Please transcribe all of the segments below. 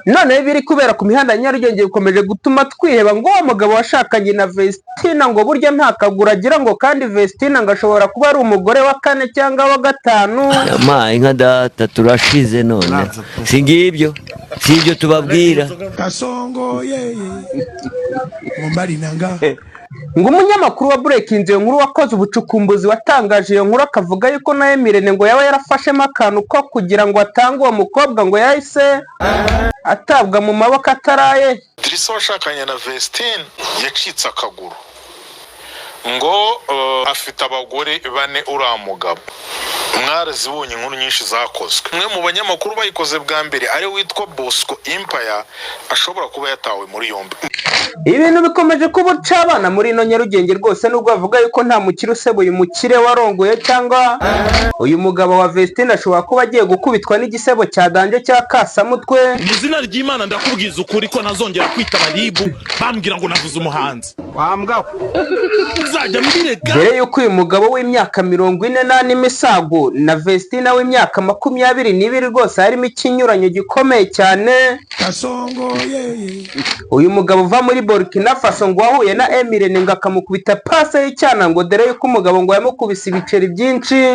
none biri kubera ku mihanda ya Nyarugenge bikomeje gutuma twiheba ngo uwo mugabo washakanye na Vestina ngo burya nta kaguru agira ngo kandi Vestina ngo ashobora kuba ari umugore wa 4 cyangwa wa 5. Yamaye nka data turashize none singibyo sibyo tubabwira Kasongo yeye mumbali nanga ngo umunyamakuru wa Breaking iyo nkuru wakoze ubucukumbuzi watangaje iyo nkuru akavuga yuko na Emirene ngo yaba yarafashemo akantu ko kugira ngo atange uwo mukobwa ngo yahise atabwa mu maboko ataraye. Trisa washakanye na Vestine yacitse akaguru ngo afite abagore 4 uriya mugabo. Mwarazibonye inkuru nyinshi zakozwe. Umwe mu banyamakuru bayikoze bwa mbere ari witwa Bosco Empire ashobora kuba yatawe muri yombi. Ibintu bikomeje kubuca abana muri ino Nyarugenge rwose nubwo bavuga yuko nta mukire usebuye umukire warongoye cyangwa uyu mugabo wa Vestine ashobora kuba agiye gukubitwa n'igisebo cya danje cya Kasamutwe. Muzina ry'Imana ndakubwiza ukuri ko nazongera kwita baribu bambwira ngo navuze umuhanzi wambwa uzajya mbirega. Mbere yuko uyu mugabo w'imyaka 48 imisago na Vestine w'imyaka 22 rwose harimo ikinyuranyo gikomeye cyane. Kasongo yeye Uyu mugabo uva muri Burkina Faso ngo wahuye na Emirene ngo akamukubita pase y'icyana ngo dere yuko umugabo ngo yamukubise ibiceri byinshi.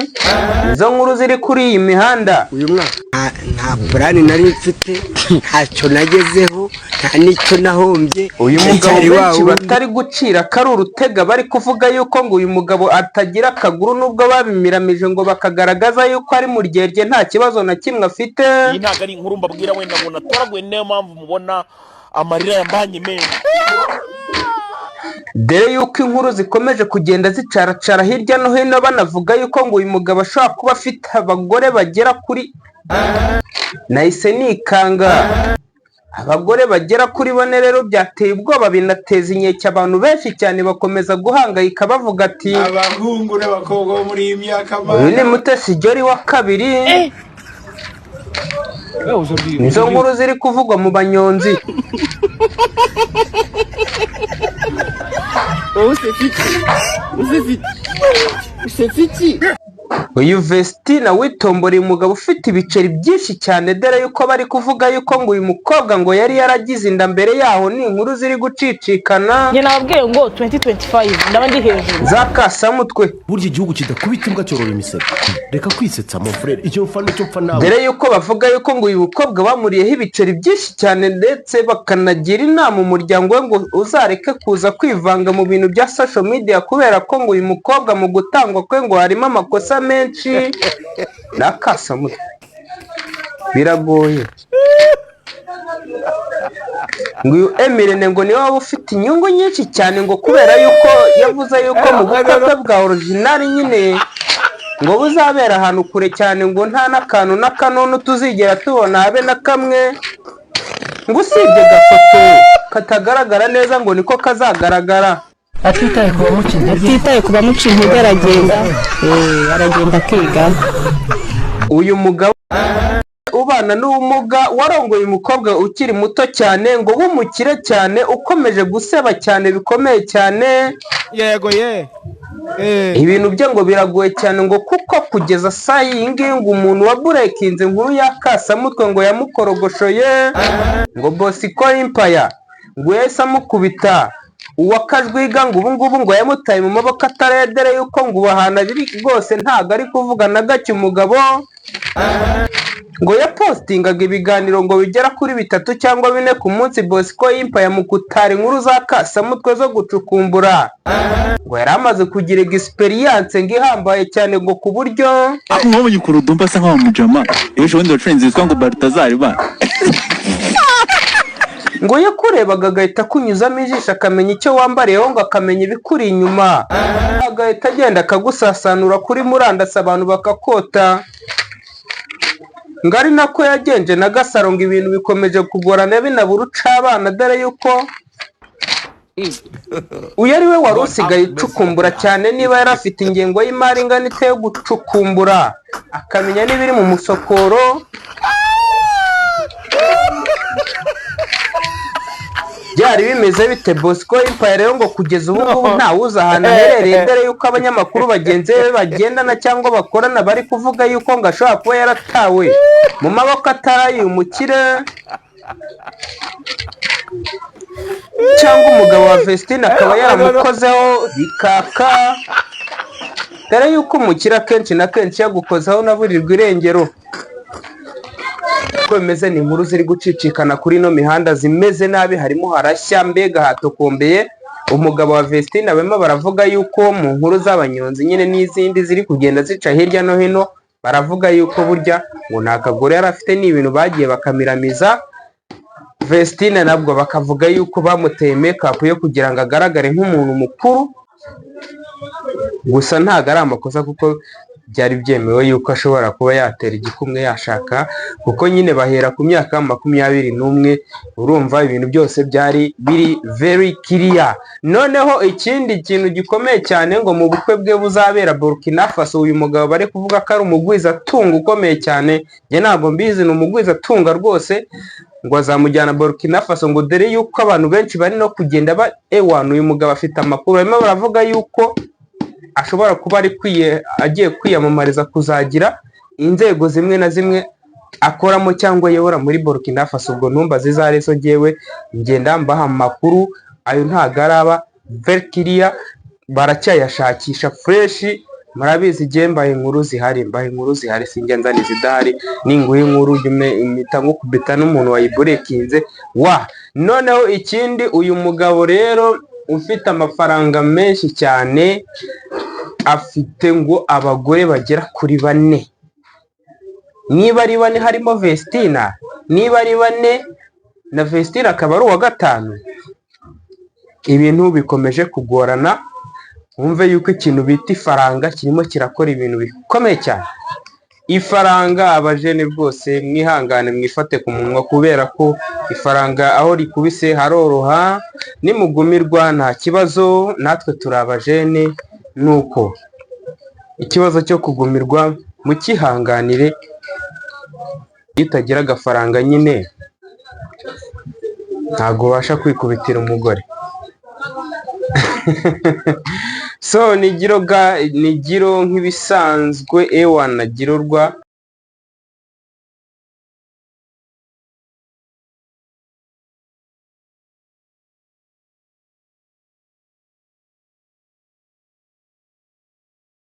Izo nkuru ziri kuri iyi mihanda. Uyu mwaka nta brani nari mfite ntacyo nagezeho nta nicyo nahombye. Uyu mugabo benshi batari gucira kari urutega bari kuvuga yuko ngo uyu mugabo atagira akaguru nubwo babimiramije ngo bakagaragaza yuko ari mu ryerye nta kibazo na kimwe afite. Iyi ntago ari inkuru mbabwira wenda ngo natoragwe niyo mpamvu mubona amarira yambanye menshi. Dere yuko inkuru zikomeje kugenda zicaracara hirya no hino banavuga yuko ngo uyu mugabo ashobora kuba afite abagore bagera kuri nahise nikanga abagore bagera kuri 4 rero byateye ubwoba binateza inkeke abantu benshi cyane bakomeza guhangayika bavuga ati abahungu n'abakobwa bo muri iyi myaka uyu ni Mutesi Jolly wa 2. Izo nkuru ziri kuvugwa mu banyonzi. Uyu Vestina witomboreye umugabo ufite ibiceri byinshi cyane dere yuko bari kuvuga yuko ngo uyu mukobwa ngo yari yaragize inda mbere yaho ni inkuru ziri gucicikana. Nge nababwiye ngo 2025 ndaba ndi hejuru za Kasamutwe. Burya igihugu kidakubita imbwa cyorora imisego. Reka kwisetsa mon frère icyo mfa n'icyo mfa nawe. Dere yuko bavuga yuko ngo uyu mukobwa bamuriyeho ibiceri byinshi cyane ndetse bakanagira inama umuryango we ngo uzareke kuza kwivanga mu bintu bya social media kubera ko ngo uyu mukobwa mu gutangwa kwe ngo harimo amakosa menshi na Kasamutwe biragoye. Ngo uyu Emirene ngo niwe waba ufite inyungu nyinshi cyane ngo kubera yuko yavuze yuko mu bukwe bwa original nyine ngo buzabera ahantu kure cyane ngo nta n'akantu n'akanunu tuzigera tubona habe na kamwe ngo usibye gafoto katagaragara neza ngo niko kazagaragara. atitaye ku bamuca intege aragenda akiga. Uyu mugabo ubana n'ubumuga warongoye umukobwa ukiri muto cyane ngo w'umukire cyane ukomeje guseba cyane bikomeye cyane. Yego ye ibintu bye ngo biragoye cyane ngo kuko kugeza saa yingi ngo umuntu wa Breaking inkuru ya Kasamutwe ngo yamukorogoshoye ngo Bosco Empire ngo yese amukubita uwakajwiga ngo ubu ngubu ngo yamutaye mu maboko ataredere yuko ngo ubahana biri rwose ntago ari kuvuga na gake umugabo ngo yapostingaga ibiganiro ngo bigera kuri 3 cyangwa 4 ku munsi. Bosco Empire mu kutara inkuru za Kasamutwe zo gucukumbura ngo yari amaze kugira experience ngo ihambaye cyane ngo ku buryo nko mu gikurudumba asa nkaho mujama ejo bundi wacenze yitwa ngo Baltazar ba ngo yakurebaga agahita kunyuzamo ijisho akamenya icyo wambariyeho ngo akamenya ibikuri inyuma agahita agenda akagusasanura kuri murandasi abantu bakakota. Ngari nako yagenje na Gasaro ngo ibintu bikomeje kugorana binabura uca abana dore yuko uyu ari we wari usigaye ucukumbura cyane niba yari afite ingengo y'imari ingana ite yo gucukumbura akamenya n'ibiri mu musokoro. byari bimeze bite Bosco Empire rero ngo kugeza ubu ngubu nta wuza ahantu aherereye dore yuko abanyamakuru bagenzi be bagendana cyangwa bakorana bari kuvuga yuko ngo ashobora kuba yaratawe mu maboko ataraye umukire cyangwa umugabo wa Vestine akaba yaramukozeho bikaka, dore yuko umukira kenshi na kenshi yagukozeho naburirwa irengero. Uko bimeze ni inkuru ziri gucicikana kuri ino mihanda zimeze nabi, harimo harashya mbega hatokombeye. Umugabo wa Vestine abemo baravuga yuko mu nkuru z'abanyonzi nyine n'izindi ziri kugenda zica hirya no hino, baravuga yuko burya ngo nta kagore yari afite, n'ibintu bagiye bakamiramiza Vestine, nabwo bakavuga yuko bamuteye make-up yo kugira ngo agaragare nk'umuntu mukuru. Gusa ntago ari amakosa kuko byari byemewe yuko ashobora kuba yatera igikumwe yashaka, kuko nyine bahera ku myaka 21. Urumva ibintu byose byari biri very clear. Noneho ikindi kintu gikomeye cyane ngo mu bukwe bwe buzabera Burkina Faso, uyu mugabo bari kuvuga ko ari umugwiza tunga ukomeye cyane. Njye ntabwo mbizi, ni umugwiza tunga rwose, ngo azamujyana Burkina Faso, ngo dore yuko abantu benshi bari no kugenda uyu mugabo afite amakuru. Barimo baravuga yuko ashobora kuba agiye kwiyamamariza kuzagira inzego zimwe na zimwe akoramo cyangwa yobora muri Burkina Faso. Ubwo ntumba zizare so ngewe ngenda mbaha amakuru, ayo ntago araba very clear, baracyayashakisha fresh. Murabizi igihe mbaye inkuru zihari singenza nizidahari, ninguye inkuru imita nko kubita n'umuntu wayiburekinze wa. Noneho ikindi, uyu mugabo rero ufite amafaranga menshi cyane, afite ngo abagore bagera kuri 4. Niba ari 4 harimo Vestine, niba ari 4 na Vestine akaba ari uwa 5, ibintu bikomeje kugorana. Wumve yuko ikintu bita ifaranga kirimo kirakora ibintu bikomeye cyane. Ifaranga abajene rwose mwihangane mwifate ku munwa, kubera ko ifaranga aho rikubise haroroha, nimugumirwa nta kibazo. Natwe turi abajene, nuko ikibazo cyo kugumirwa mukihanganire. Itagira agafaranga nyine ntago ubasha kwikubitira umugore. So nigiro nk'ibisanzwe nagirorwa